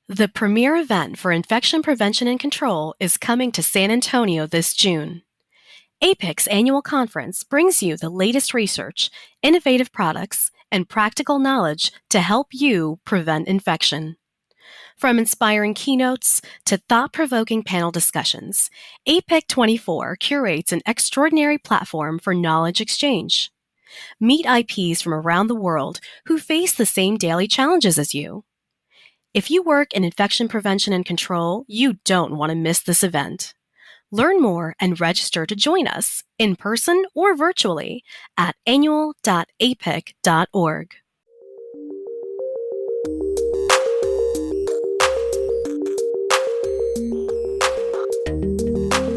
The premier event for infection prevention and control is coming to San Antonio this June. APIC's annual conference brings you the latest research, innovative products, and practical knowledge to help you prevent infection. From inspiring keynotes to thought-provoking panel discussions, APIC 24 curates an extraordinary platform for knowledge exchange. Meet IPs from around the world who face the same daily challenges as you. If you work in infection prevention and control, you don't want to miss this event. Learn more and register to join us, in person or virtually, at annual.apic.org.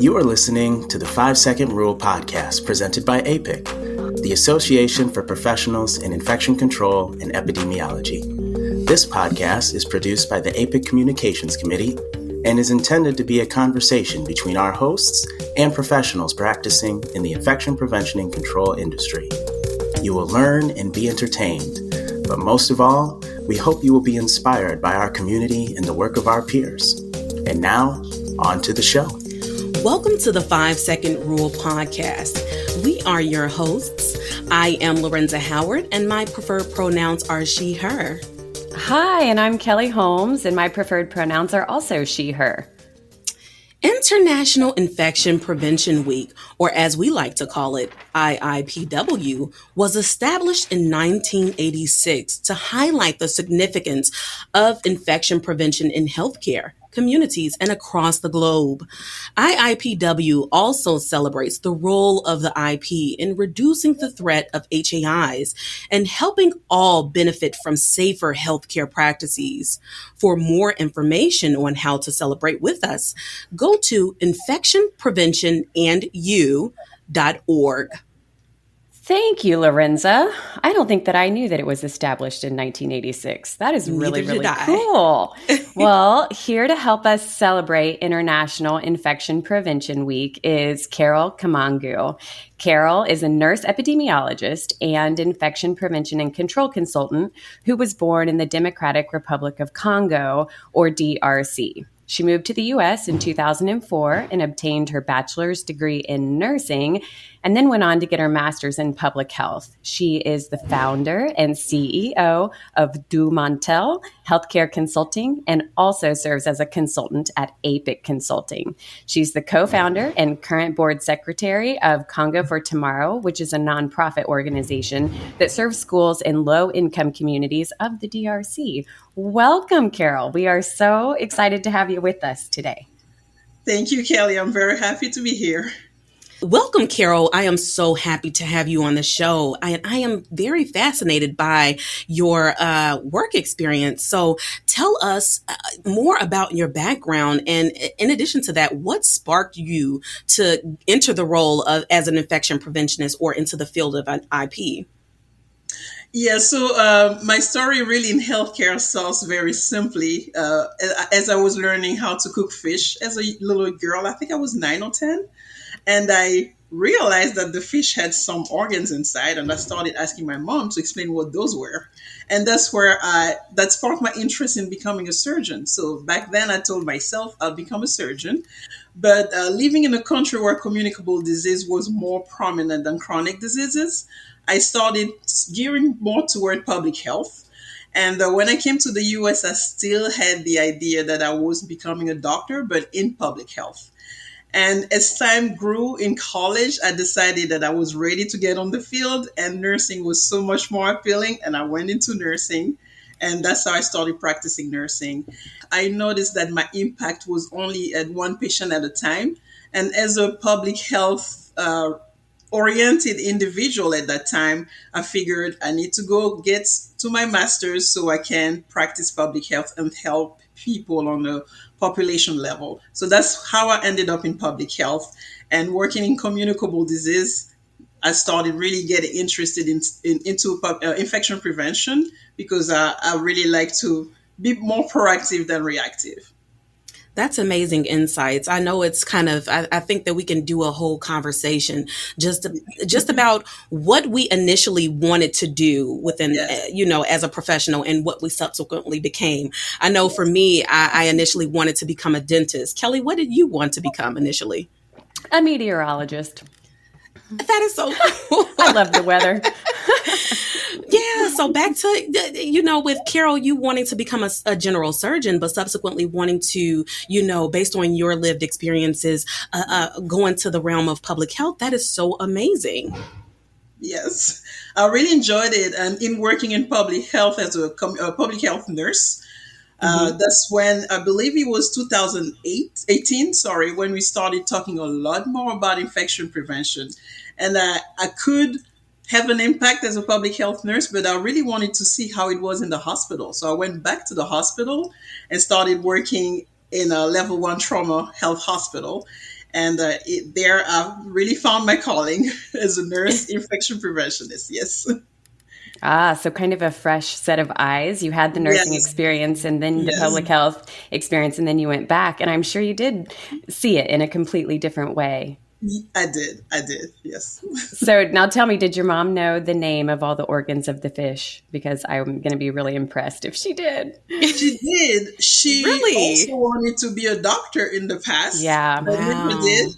You are listening to the 5-Second Rule podcast presented by APIC, the Association for Professionals in Infection Control and Epidemiology. This podcast is produced by the APIC Communications Committee and is intended to be a conversation between our hosts and professionals practicing in the infection prevention and control industry. You will learn and be entertained, but most of all, we hope you will be inspired by our community and the work of our peers. And now, on to the show. Welcome to the 5-Second Rule podcast. We are your hosts. I am Lerenza Howard, and my preferred pronouns are she, her. Hi, and I'm Kelly Holmes, and my preferred pronouns are also she, her. International Infection Prevention Week, or as we like to call it, IIPW, was established in 1986 to highlight the significance of infection prevention in healthcare, communities, and across the globe. IIPW also celebrates the role of the IP in reducing the threat of HAIs and helping all benefit from safer healthcare practices. For more information on how to celebrate with us, go to infectionpreventionandyou.org. Thank you, Lorenza. I don't think that I knew that it was established in 1986. That is really, really cool. Well, here to help us celebrate International Infection Prevention Week is Carole Kamangu. Carole is a nurse epidemiologist and infection prevention and control consultant who was born in the Democratic Republic of Congo, or DRC. She moved to the U.S. in 2004 and obtained her bachelor's degree in nursing and then went on to get her master's in public health. She is the founder and CEO of Dumontel Healthcare Consulting and also serves as a consultant at APIC Consulting. She's the co-founder and current board secretary of Congo for Tomorrow, which is a nonprofit organization that serves schools in low-income communities of the DRC. Welcome, Carole. We are so excited to have you with us today. Thank you, Kelly. I'm very happy to be here. Welcome, Carole. I am so happy to have you on the show. I am very fascinated by your work experience. So tell us more about your background. And in addition to that, what sparked you to enter the role of as an infection preventionist or into the field of IP? Yeah, so my story really in healthcare starts very simply. As I was learning how to cook fish as a little girl, I think I was 9 or 10. And I realized that the fish had some organs inside, and I started asking my mom to explain what those were. And that's where that sparked my interest in becoming a surgeon. So back then I told myself I'll become a surgeon. But living in a country where communicable disease was more prominent than chronic diseases, I started gearing more toward public health. And when I came to the US, I still had the idea that I was becoming a doctor, but in public health. And as time grew in college, I decided that I was ready to get on the field, and nursing was so much more appealing, and I went into nursing, and that's how I started practicing nursing. I noticed that my impact was only at one patient at a time, and as a public health oriented individual at that time, I figured I need to go get to my master's so I can practice public health and help people on a population level. So that's how I ended up in public health and working in communicable disease. I started really getting interested into infection prevention because I really like to be more proactive than reactive. That's amazing insights. I know it's kind of, I think that we can do a whole conversation just about what we initially wanted to do within, as a professional and what we subsequently became. I know for me, I initially wanted to become a dentist. Kelly, what did you want to become initially? A meteorologist. That is so cool. I love the weather. Yeah. So back to, with Carole, you wanting to become a general surgeon, but subsequently wanting to, based on your lived experiences, go into the realm of public health. That is so amazing. Yes, I really enjoyed it. And in working in public health as a public health nurse, that's when I believe it was 2018, when we started talking a lot more about infection prevention. And I could have an impact as a public health nurse, but I really wanted to see how it was in the hospital. So I went back to the hospital and started working in a level 1 trauma health hospital. And there I really found my calling as a nurse infection preventionist. Yes. So kind of a fresh set of eyes. You had the nursing experience and then the public health experience, and then you went back. And I'm sure you did see it in a completely different way. I did. Yes. So now tell me, did your mom know the name of all the organs of the fish? Because I'm going to be really impressed if she did. She did. She really also wanted to be a doctor in the past. Yeah. But never did.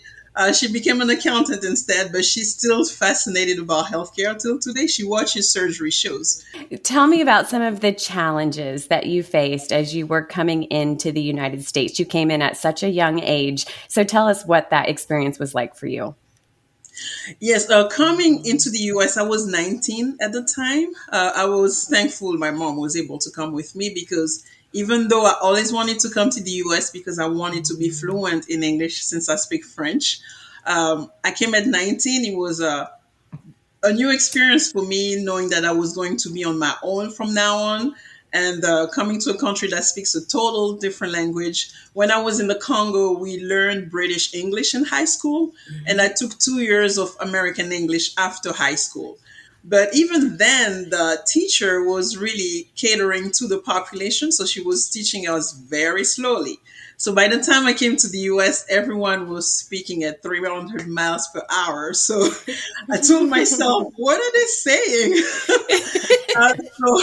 She became an accountant instead, but she's still fascinated about healthcare until today. She watches surgery shows. Tell me about some of the challenges that you faced as you were coming into the United States. You came in at such a young age. So tell us what that experience was like for you. Yes, coming into the U.S., I was 19 at the time. I was thankful my mom was able to come with me because even though I always wanted to come to the U.S. because I wanted to be fluent in English since I speak French, I came at 19. It was a new experience for me, knowing that I was going to be on my own from now on and coming to a country that speaks a total different language. When I was in the Congo, we learned British English in high school, and I took 2 years of American English after high school. But even then, the teacher was really catering to the population, so she was teaching us very slowly. So by the time I came to the US, everyone was speaking at 300 miles per hour. So I told myself, what are they saying? So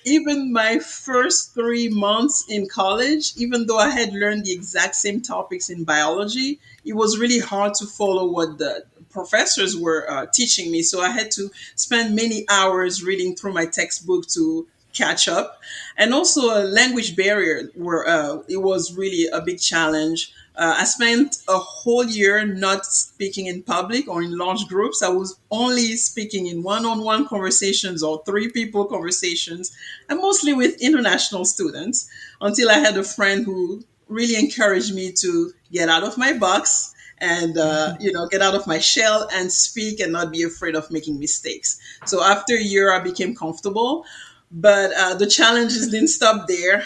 even my first 3 months in college, even though I had learned the exact same topics in biology, it was really hard to follow what the professors were teaching me. So I had to spend many hours reading through my textbook to catch up. And also a language barrier where it was really a big challenge. I spent a whole year not speaking in public or in large groups. I was only speaking in one-on-one conversations or 3 people conversations, and mostly with international students, until I had a friend who really encouraged me to get out of my box and, get out of my shell and speak and not be afraid of making mistakes. So after a year, I became comfortable. But the challenges didn't stop there.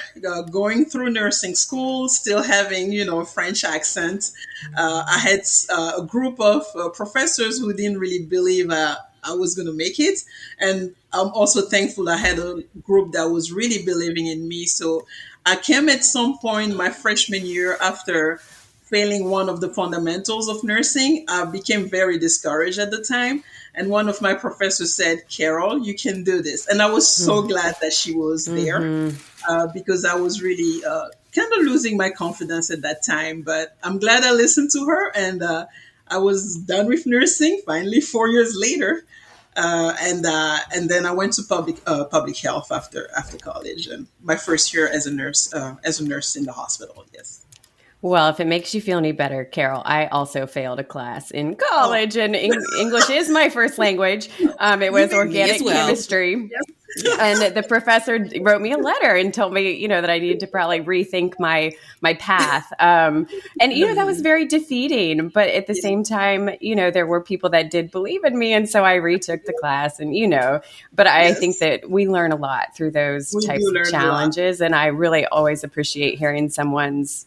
Going through nursing school, still having, a French accent. I had a group of professors who didn't really believe I was going to make it. And I'm also thankful I had a group that was really believing in me. So I came at some point my freshman year after failing one of the fundamentals of nursing. I became very discouraged at the time. And one of my professors said, Carole, you can do this. And I was so glad that she was there because I was really kind of losing my confidence at that time. But I'm glad I listened to her. And I was done with nursing finally 4 years later. And then I went to public health after college, and my first year as a nurse in the hospital. Yes. Well, if it makes you feel any better, Carole, I also failed a class in college, and English is my first language. It was organic chemistry. Yes. And the professor wrote me a letter and told me, that I needed to probably rethink my path. And, that was very defeating. But at the same time, there were people that did believe in me. And so I retook the class and, but I think that we learn a lot through those types of challenges. And I really always appreciate hearing someone's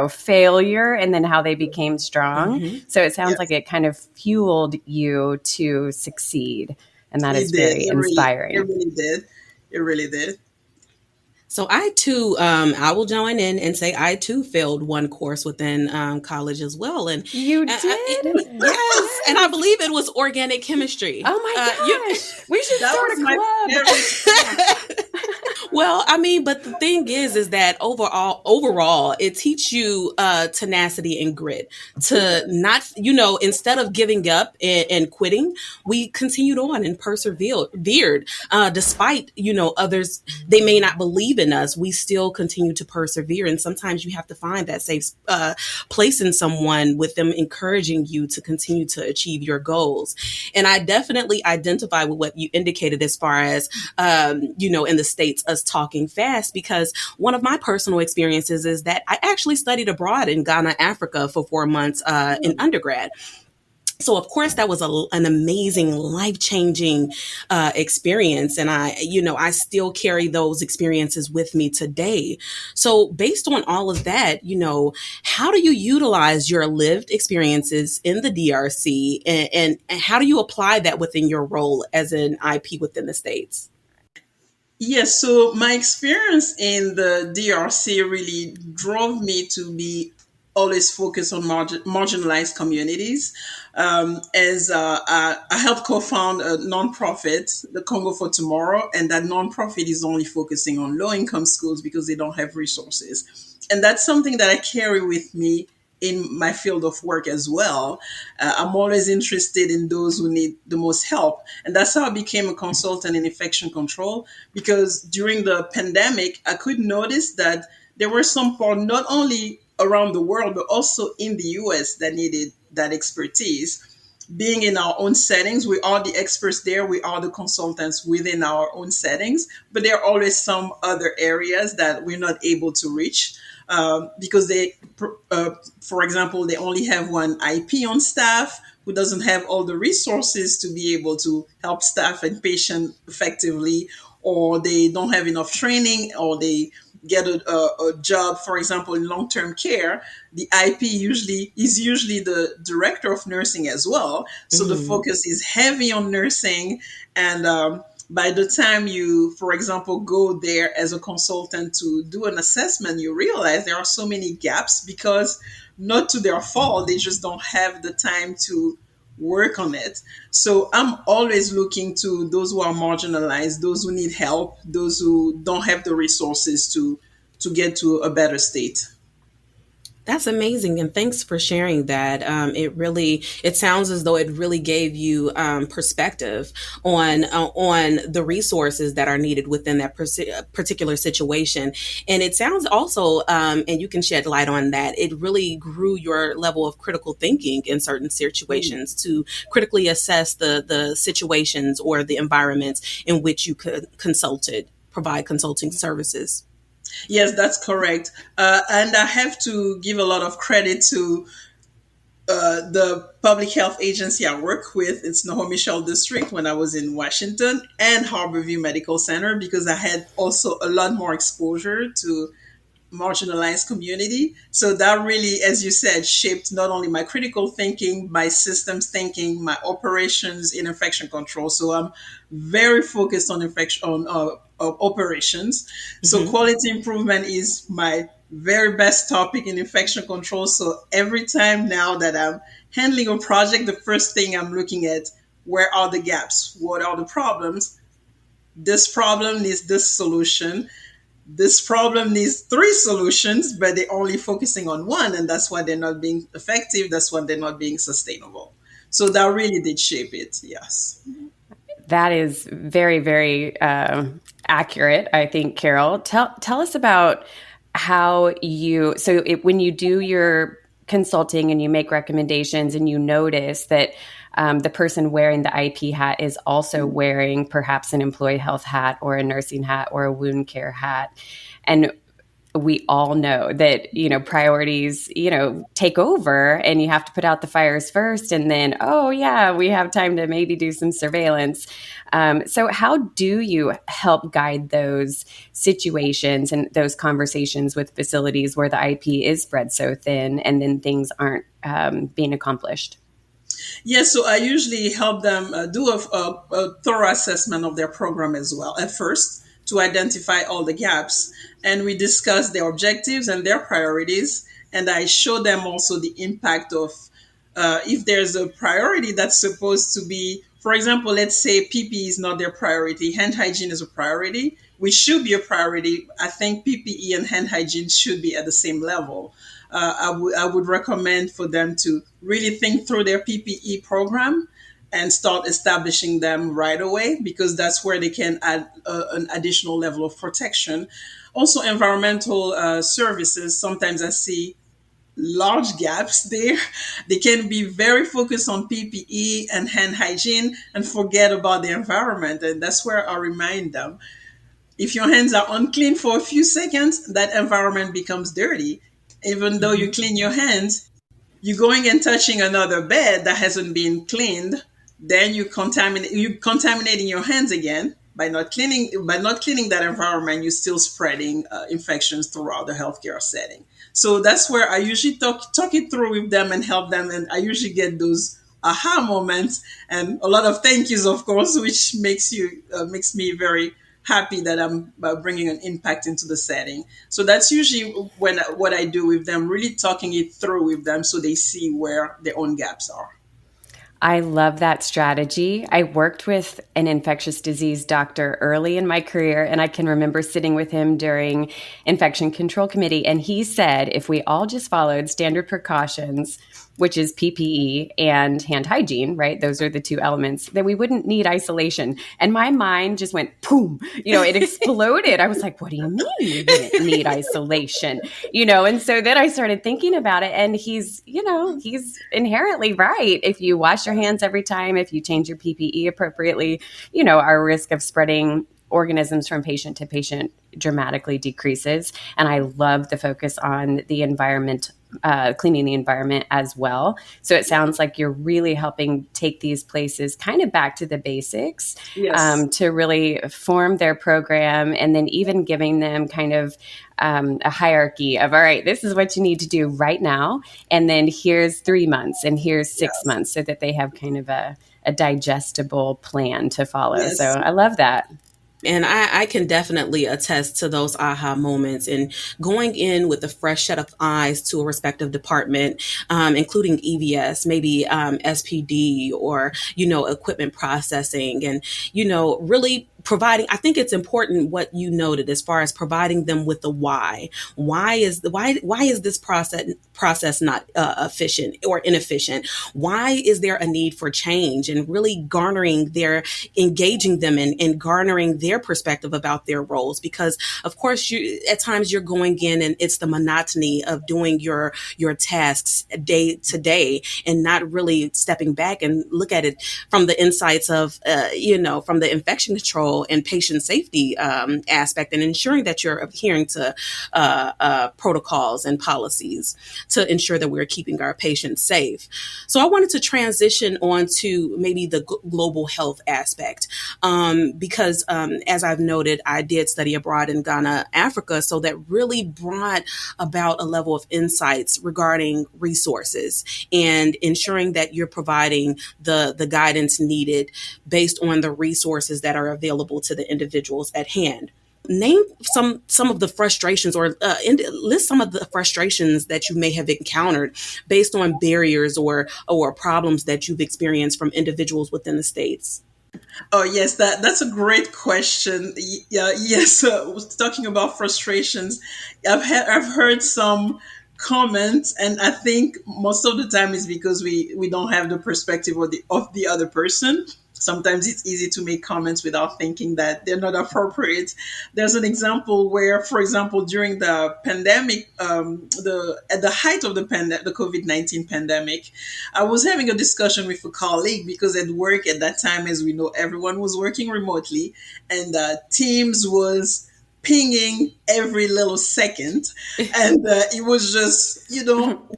failure and then how they became strong. So it sounds like it kind of fueled you to succeed. And that is very inspiring. It really did. So I too, I will join in and say I too failed one course within college as well, and You did? yes, and I believe it was organic chemistry. Oh my gosh, we should That start was a my club. favorite. Well, I mean, but the thing is that overall, it teaches you tenacity and grit to not, instead of giving up and quitting, we continued on and persevered, despite, others, they may not believe in us. We still continue to persevere. And sometimes you have to find that safe place in someone with them encouraging you to continue to achieve your goals. And I definitely identify with what you indicated as far as, in the States, us talking fast, because one of my personal experiences is that I actually studied abroad in Ghana, Africa for 4 months in undergrad. So, of course, that was an amazing, life-changing experience. And I still carry those experiences with me today. So based on all of that, how do you utilize your lived experiences in the DRC, and how do you apply that within your role as an IP within the States? Yes, so my experience in the DRC really drove me to be always focused on marginalized communities. As I helped co-found a nonprofit, the Congo for Tomorrow, and that nonprofit is only focusing on low-income schools because they don't have resources. And that's something that I carry with me in my field of work as well. I'm always interested in those who need the most help. And that's how I became a consultant in infection control, because during the pandemic, I could notice that there were some people not only around the world, but also in the US that needed that expertise. Being in our own settings, we are the experts there, we are the consultants within our own settings, but there are always some other areas that we're not able to reach because for example, they only have one IP on staff who doesn't have all the resources to be able to help staff and patient effectively, or they don't have enough training, or they get a job, for example, in long-term care. The IP is usually the director of nursing as well. So the focus is heavy on nursing. And by the time you, for example, go there as a consultant to do an assessment, you realize there are so many gaps because, not to their fault, they just don't have the time to work on it. So I'm always looking to those who are marginalized, those who need help, those who don't have the resources to get to a better state. That's amazing, and thanks for sharing that. It sounds as though it really gave you perspective on the resources that are needed within that particular situation. And it sounds also, and you can shed light on that, it really grew your level of critical thinking in certain situations to critically assess the situations or the environments in which you could provide consulting services. Yes, that's correct. And I have to give a lot of credit to the public health agency I work with. It's Snohomish District when I was in Washington, and Harborview Medical Center, because I had also a lot more exposure to marginalized community. So that really, as you said, shaped not only my critical thinking, my systems thinking, my operations in infection control. So I'm very focused on operations. So quality improvement is my very best topic in infection control. So every time now that I'm handling a project, the first thing I'm looking at, where are the gaps? What are the problems? This problem needs this solution. This problem needs 3 solutions, but they're only focusing on one, and that's why they're not being effective. That's why they're not being sustainable. So that really did shape it. Yes. That is very, very accurate, I think, Carole. Tell us about how when you do your consulting and you make recommendations and you notice that the person wearing the IP hat is also wearing perhaps an employee health hat or a nursing hat or a wound care hat. And we all know that, priorities, take over, and you have to put out the fires first. And then, oh yeah, we have time to maybe do some surveillance. So how do you help guide those situations and those conversations with facilities where the IP is spread so thin and then things aren't being accomplished? Yes, so I usually help them do a thorough assessment of their program as well at first, to identify all the gaps. And we discuss their objectives and their priorities. And I show them also the impact of if there's a priority that's supposed to be, for example, let's say PPE is not their priority, hand hygiene is a priority, which should be a priority. I think PPE and hand hygiene should be at the same level. I would recommend for them to really think through their PPE program and start establishing them right away, because that's where they can add an additional level of protection. Also, environmental services, sometimes I see large gaps there. They can be very focused on PPE and hand hygiene and forget about the environment. And that's where I remind them, if your hands are unclean for a few seconds, that environment becomes dirty. Even though you clean your hands, you're going and touching another bed that hasn't been cleaned, then you're contaminating your hands again by not cleaning that environment. You're still spreading infections throughout the healthcare setting. So that's where I usually talk it through with them and help them, and I usually get those aha moments and a lot of thank yous, of course, which makes me very happy that I'm bringing an impact into the setting. So that's usually what I do with them, really talking it through with them so they see where their own gaps are. I love that strategy. I worked with an infectious disease doctor early in my career, and I can remember sitting with him during infection control committee, and he said if we all just followed standard precautions, which is PPE and hand hygiene, right? Those are the two elements, then we wouldn't need isolation. And my mind just went boom, it exploded. I was like, what do you mean we wouldn't need isolation? And so then I started thinking about it, and he's inherently right. If you wash your hands every time, if you change your PPE appropriately, our risk of spreading organisms from patient to patient dramatically decreases. And I love the focus on the environment, cleaning the environment as well. So it sounds like you're really helping take these places kind of back to the basics, Yes. to really form their program, and then even giving them kind of a hierarchy of, all right, this is what you need to do right now. And then here's 3 months and here's 6 months, so that they have kind of a digestible plan to follow. Yes. So I love that. And I can definitely attest to those aha moments, and going in with a fresh set of eyes to a respective department, including EVS, maybe SPD, or, equipment processing, and, really providing. I think it's important what you noted as far as providing them with the why. Why is this process not efficient or inefficient? Why is there a need for change? And really engaging them and garnering their perspective about their roles, because of course at times you're going in and it's the monotony of doing your tasks day to day, and not really stepping back and look at it from the insights of from the infection control and patient safety aspect, and ensuring that you're adhering to protocols and policies to ensure that we're keeping our patients safe. So I wanted to transition on to maybe the global health aspect, because as I've noted, I did study abroad in Ghana, Africa, so that really brought about a level of insights regarding resources and ensuring that you're providing the guidance needed based on the resources that are available to the individuals at hand. Name some of the frustrations, or list some of the frustrations that you may have encountered based on barriers or problems that you've experienced from individuals within the States. Oh yes, that's a great question. Yeah, yes. Talking about frustrations, I've heard some comments, and I think most of the time it's because we don't have the perspective of the other person. Sometimes it's easy to make comments without thinking that they're not appropriate. There's an example where, for example, during the pandemic, at the height of the COVID-19 pandemic, I was having a discussion with a colleague, because at work at that time, as we know, everyone was working remotely, and Teams was pinging every little second, and it was just,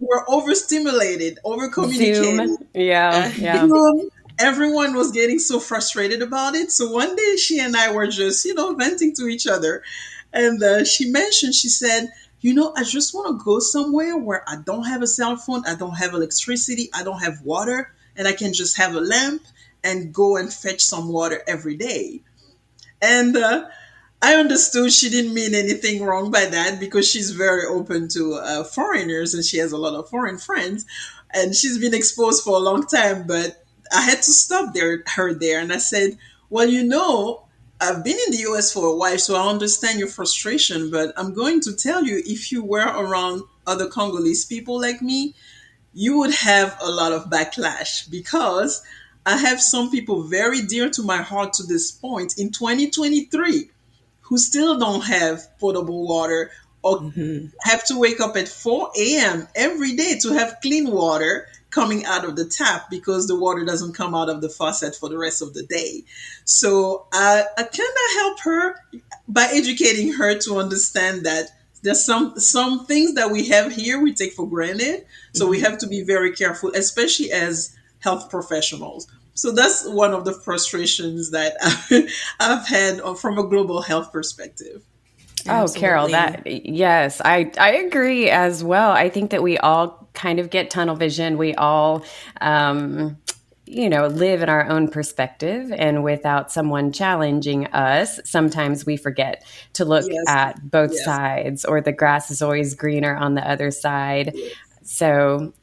we're overstimulated, overcommunicated. Zoom. Yeah. Zoom. Everyone was getting so frustrated about it. So one day she and I were just, venting to each other. And she said, I just want to go somewhere where I don't have a cell phone, I don't have electricity, I don't have water, and I can just have a lamp and go and fetch some water every day. And I understood she didn't mean anything wrong by that because she's very open to foreigners and she has a lot of foreign friends and she's been exposed for a long time. But I had to stop her there, and I said, "Well, I've been in the US for a while, so I understand your frustration. But I'm going to tell you, if you were around other Congolese people like me, you would have a lot of backlash because I have some people very dear to my heart to this point in 2023 who still don't have potable water or have to wake up at 4 a.m. every day to have clean water coming out of the tap because the water doesn't come out of the faucet for the rest of the day. So I kind of help her by educating her to understand that there's some things that we have here we take for granted. So we have to be very careful, especially as health professionals. So that's one of the frustrations that I've had from a global health perspective. Oh, Carole, yes, I agree as well. I think that we all kind of get tunnel vision. We all, live in our own perspective, and without someone challenging us, sometimes we forget to look Yes. at both Yes. sides, or the grass is always greener on the other side. Yes. So,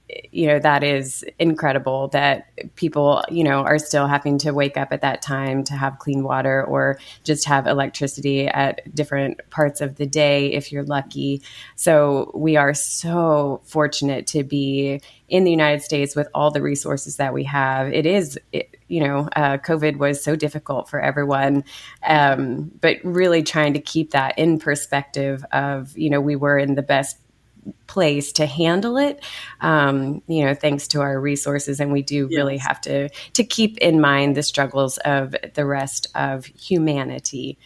that is incredible that people, are still having to wake up at that time to have clean water or just have electricity at different parts of the day if you're lucky. So we are so fortunate to be in the United States with all the resources that we have. COVID was so difficult for everyone, but really trying to keep that in perspective of, we were in the best place to handle it, thanks to our resources. And we do really have to keep in mind the struggles of the rest of humanity.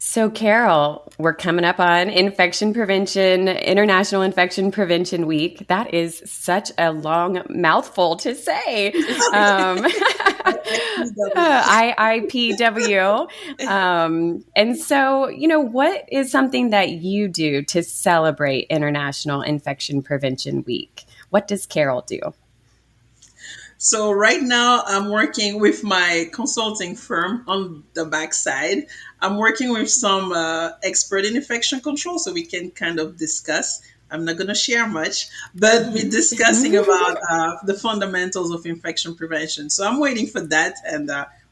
So, Carole, we're coming up on International Infection Prevention Week. That is such a long mouthful to say. IIPW. And so, what is something that you do to celebrate International Infection Prevention Week? What does Carole do? So right now I'm working with my consulting firm on the backside. I'm working with some expert in infection control so we can kind of discuss. I'm not going to share much, but we're discussing about the fundamentals of infection prevention. So I'm waiting for that, and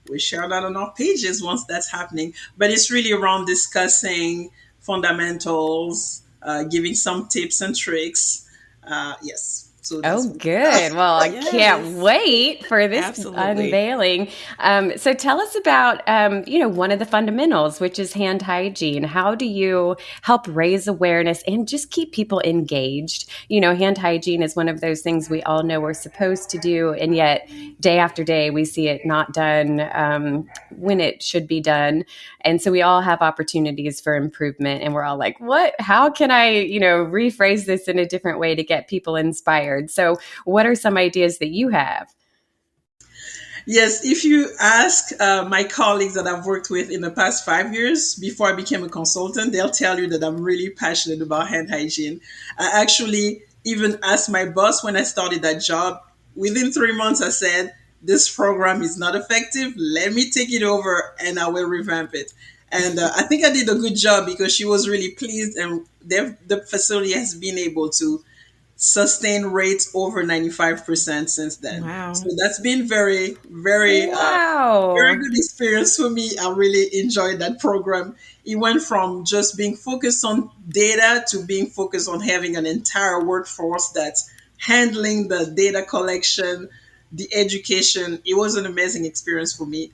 we'll share that on our pages once that's happening. But it's really around discussing fundamentals, giving some tips and tricks. Yes. So good. Well, I can't wait for this unveiling. So tell us about, one of the fundamentals, which is hand hygiene. How do you help raise awareness and just keep people engaged? Hand hygiene is one of those things we all know we're supposed to do, and yet day after day we see it not done when it should be done. And so we all have opportunities for improvement, and we're all like, what? How can I, rephrase this in a different way to get people inspired? So what are some ideas that you have? Yes, if you ask my colleagues that I've worked with in the past 5 years before I became a consultant, they'll tell you that I'm really passionate about hand hygiene. I actually even asked my boss when I started that job. Within 3 months, I said, this program is not effective. Let me take it over and I will revamp it. And I think I did a good job because she was really pleased, and the facility has been able to sustain rates over 95% since then. Wow. So that's been very, very, very good experience for me. I really enjoyed that program. It went from just being focused on data to being focused on having an entire workforce that's handling the data collection, the education. It was an amazing experience for me.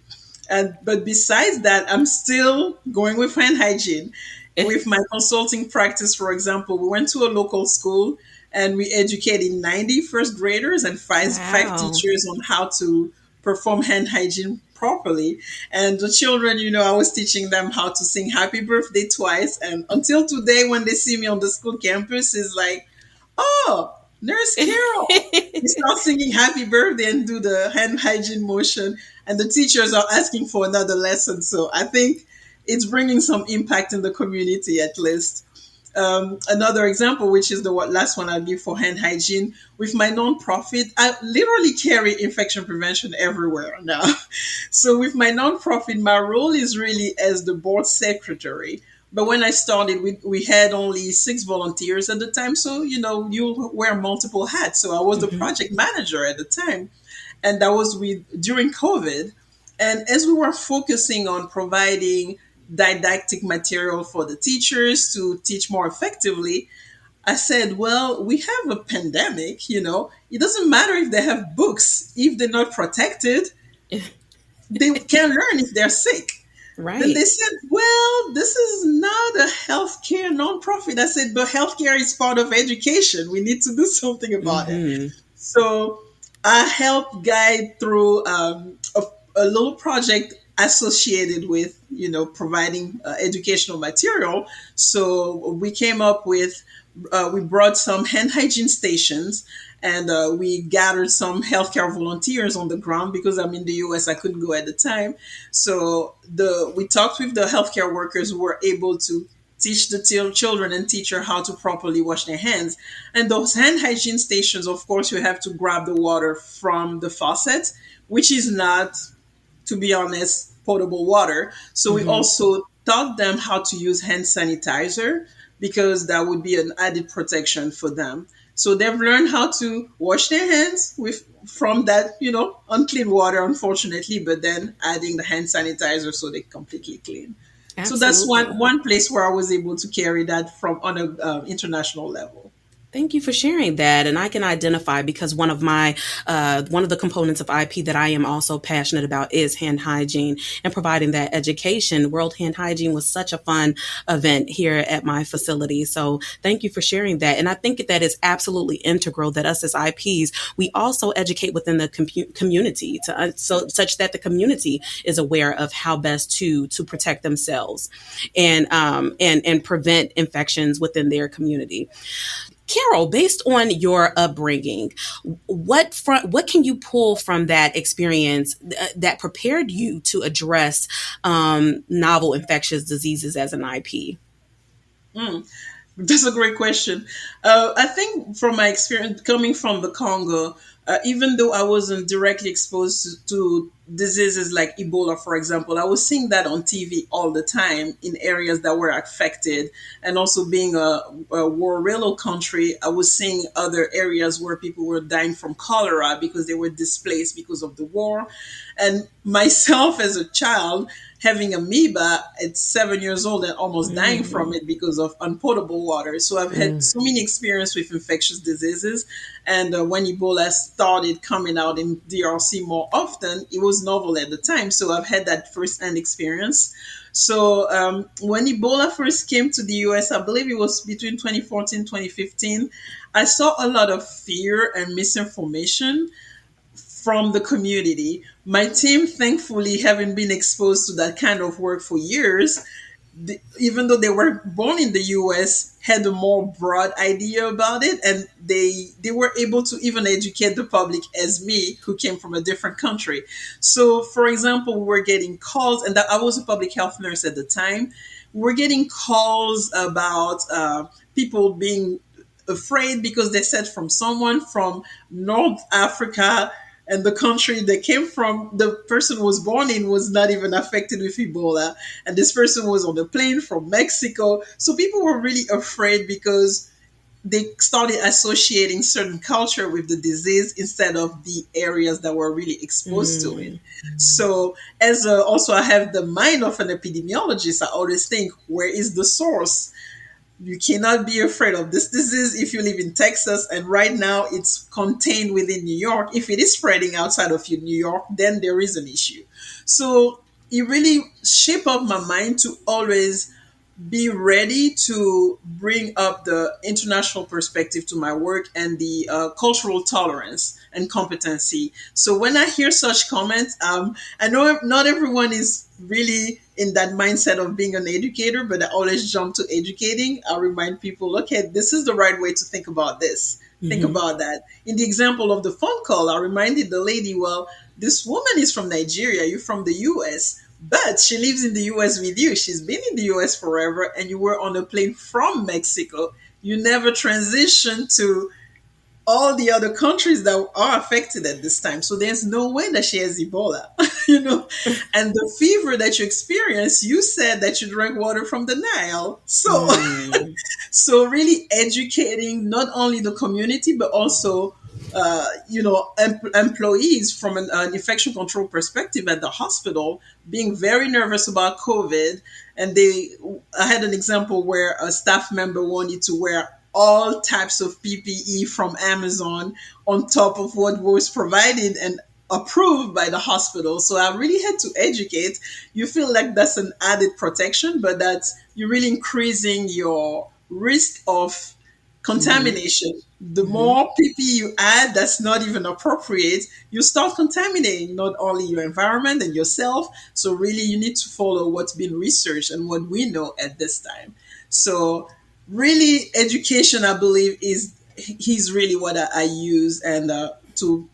But besides that, I'm still going with hand hygiene. With my consulting practice, for example, we went to a local school and we educated 90 first graders and five teachers on how to perform hand hygiene properly. And the children, I was teaching them how to sing happy birthday twice. And until today, when they see me on the school campus, it's like, oh, Nurse Carole. We start singing happy birthday and do the hand hygiene motion. And the teachers are asking for another lesson. So I think it's bringing some impact in the community at least. Another example, which is the last one I'll give for hand hygiene, with my nonprofit, I literally carry infection prevention everywhere now. So with my nonprofit, my role is really as the board secretary. But when I started, we had only 6 volunteers at the time. So, you wear multiple hats. So I was the project manager at the time. And that was during COVID. And as we were focusing on providing didactic material for the teachers to teach more effectively, I said, well, we have a pandemic, it doesn't matter if they have books. If they're not protected, they can't learn if they're sick. Right. Then they said, well, this is not a healthcare nonprofit. I said, but healthcare is part of education. We need to do something about it. So I helped guide through a little project associated with, providing educational material. So we came up with, we brought some hand hygiene stations, and we gathered some healthcare volunteers on the ground because I'm in the US, I couldn't go at the time. So we talked with the healthcare workers who were able to teach the children and teacher how to properly wash their hands. And those hand hygiene stations, of course, you have to grab the water from the faucet, which is not, to be honest, potable water. So we also taught them how to use hand sanitizer because that would be an added protection for them. So they've learned how to wash their hands from that, unclean water, unfortunately, but then adding the hand sanitizer so they're completely clean. Absolutely. So that's one place where I was able to carry that from on an international level. Thank you for sharing that. And I can identify because one of the components of IP that I am also passionate about is hand hygiene and providing that education. World Hand Hygiene was such a fun event here at my facility. So thank you for sharing that. And I think that is absolutely integral that us as IPs, we also educate within the community such that the community is aware of how best to protect themselves and prevent infections within their community. Carole, based on your upbringing, what can you pull from that experience that prepared you to address novel infectious diseases as an IP? That's a great question. I think from my experience coming from the Congo, even though I wasn't directly exposed to diseases like Ebola, for example, I was seeing that on TV all the time in areas that were affected. And also being a war-riddled country, I was seeing other areas where people were dying from cholera because they were displaced because of the war. And myself as a child, having amoeba at 7 years old and almost dying from it because of unpotable water. So I've had so many experience with infectious diseases. And when Ebola started coming out in DRC more often, it was novel at the time. So I've had that first-hand experience. So when Ebola first came to the US, I believe it was between 2014, 2015, I saw a lot of fear and misinformation from the community. My team, thankfully, having been exposed to that kind of work for years, even though they were born in the US, had a more broad idea about it. And they were able to even educate the public as me, who came from a different country. So, for example, we were getting calls, and I was a public health nurse at the time. We were getting calls about people being afraid because they said from someone from North Africa, and the country they came from, the person was born in was not even affected with Ebola. And this person was on the plane from Mexico. So people were really afraid because they started associating certain culture with the disease instead of the areas that were really exposed to it. So also I have the mind of an epidemiologist. I always think, where is the source? You cannot be afraid of this disease if you live in Texas, and right now it's contained within New York. If it is spreading outside of New York, then there is an issue. So it really shaped up my mind to always be ready to bring up the international perspective to my work and the cultural tolerance and competency. So when I hear such comments, I know not everyone is really in that mindset of being an educator, but I always jump to educating. I remind people, okay, this is the right way to think about this. Think about that. In the example of the phone call, I reminded the lady, well, this woman is from Nigeria, you're from the US, But she lives in the US with you. She's been in the US forever, and you were on a plane from Mexico. You never transitioned to all the other countries that are affected at this time. So there's no way that she has Ebola, you know. And the fever that you experienced, you said that you drank water from the Nile. So, so really educating not only the community but also, employees from an infection control perspective at the hospital, being very nervous about COVID. And I had an example where a staff member wanted to wear all types of PPE from Amazon on top of what was provided and approved by the hospital. So I really had to educate. You feel like that's an added protection, but that's you're really increasing your risk of contamination. The more PPE you add that's not even appropriate, you start contaminating not only your environment and yourself. So really you need to follow what's been researched and what we know at this time. So really education, I believe, he's really what I use and to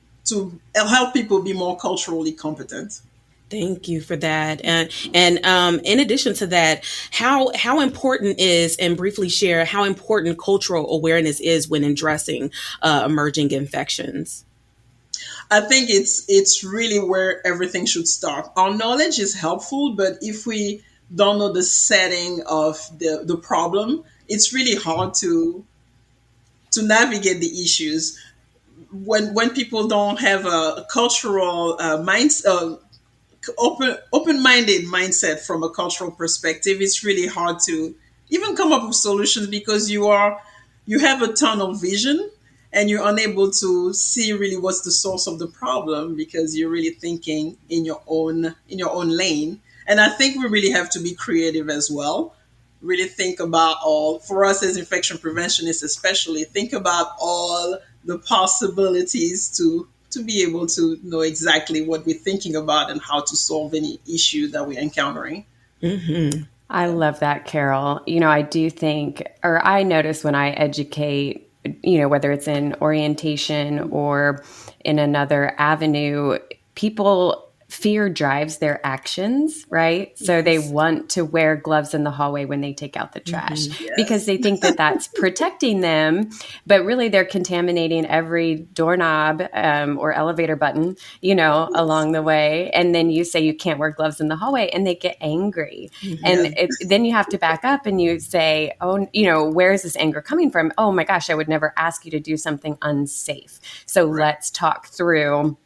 help people be more culturally competent. Thank you for that. And in addition to that, how important is, and briefly share how important cultural awareness is when addressing emerging infections? I think it's really where everything should start. Our knowledge is helpful, but if we don't know the setting of the problem, it's really hard to navigate the issues. When people don't have a cultural mindset, open-minded mindset from a cultural perspective, it's really hard to even come up with solutions because you have a tunnel vision and you're unable to see really what's the source of the problem because you're really thinking in your own lane. And I think we really have to be creative as well. Really think about all, for us as infection preventionists especially, think about all the possibilities to be able to know exactly what we're thinking about and how to solve any issue that we're encountering. I love that, Carole. I do think, or I notice when I educate, whether it's in orientation or in another avenue, people fear drives their actions, right? Yes. So they want to wear gloves in the hallway when they take out the trash because they think that that's protecting them, but really they're contaminating every doorknob or elevator button, along the way. And then you say you can't wear gloves in the hallway and they get angry. And then you have to back up and you say, oh, where is this anger coming from? Oh my gosh, I would never ask you to do something unsafe. So let's talk through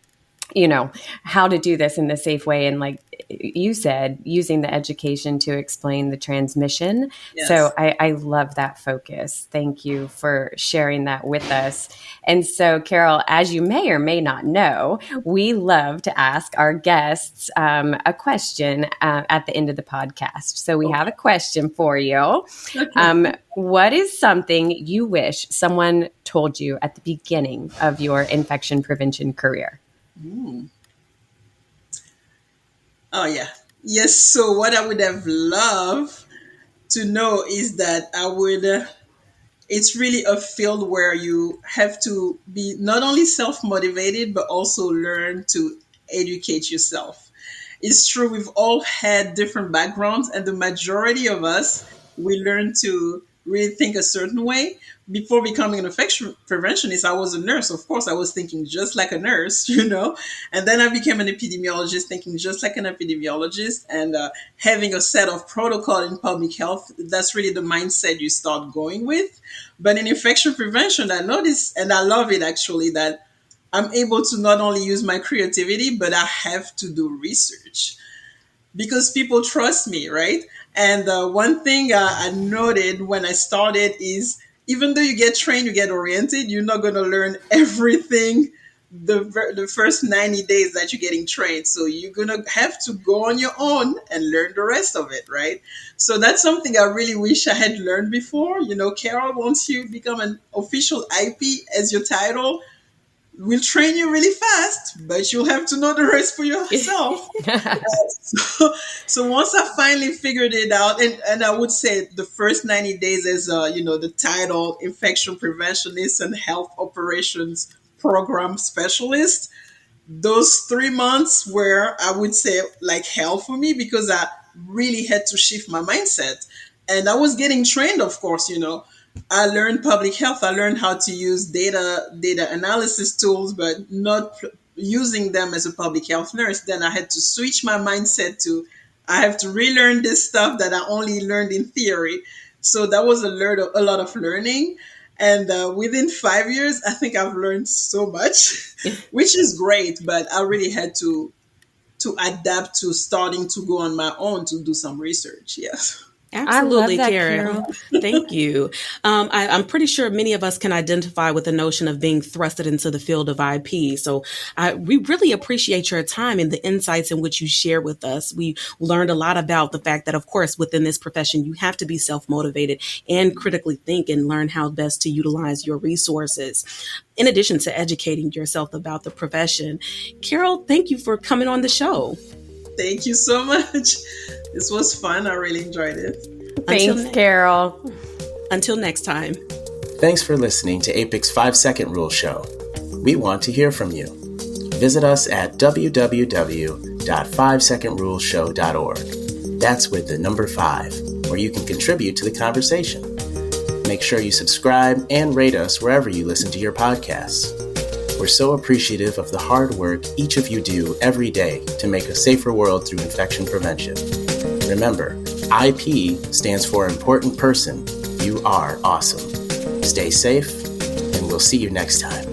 how to do this in the safe way. And like you said, using the education to explain the transmission. Yes. So I love that focus. Thank you for sharing that with us. And so, Carole, as you may or may not know, we love to ask our guests a question at the end of the podcast. So we have a question for you. Okay. What is something you wish someone told you at the beginning of your infection prevention career? Oh, yeah. Yes. So what I would have loved to know is that it's really a field where you have to be not only self-motivated, but also learn to educate yourself. It's true, we've all had different backgrounds, and the majority of us, we learn to really think a certain way. Before becoming an infection preventionist, I was a nurse. Of course, I was thinking just like a nurse, and then I became an epidemiologist, thinking just like an epidemiologist, and having a set of protocol in public health. That's really the mindset you start going with. But in infection prevention, I noticed, and I love it actually, that I'm able to not only use my creativity, but I have to do research because people trust me, right? And one thing I noted when I started is even though you get trained, you get oriented, you're not going to learn everything the first 90 days that you're getting trained. So you're going to have to go on your own and learn the rest of it, right? So that's something I really wish I had learned before. Carole, once you become an official IP as your title, we'll train you really fast, but you'll have to know the rest for yourself. So once I finally figured it out, and I would say the first 90 days as, the title infection preventionist and health operations program specialist, those 3 months were, I would say, like hell for me because I really had to shift my mindset. And I was getting trained, of course, I learned public health. I learned how to use data analysis tools, but not using them as a public health nurse. Then I had to switch my mindset to I have to relearn this stuff that I only learned in theory. So that was a lot of learning. And within 5 years, I think I've learned so much, which is great. But I really had to adapt to starting to go on my own to do some research. Yes. Absolutely, I love that, Carole. Thank you. I'm pretty sure many of us can identify with the notion of being thrusted into the field of IP. So we really appreciate your time and the insights in which you share with us. We learned a lot about the fact that, of course, within this profession, you have to be self-motivated and critically think and learn how best to utilize your resources, in addition to educating yourself about the profession. Carole, thank you for coming on the show. Thank you so much. This was fun. I really enjoyed it. Thanks, Carole. Until next time. Thanks for listening to APIC's 5-Second Rule Show. We want to hear from you. Visit us at www.5secondruleshow.org. That's with the number 5, where you can contribute to the conversation. Make sure you subscribe and rate us wherever you listen to your podcasts. We're so appreciative of the hard work each of you do every day to make a safer world through infection prevention. Remember, IP stands for Important Person. You are awesome. Stay safe, and we'll see you next time.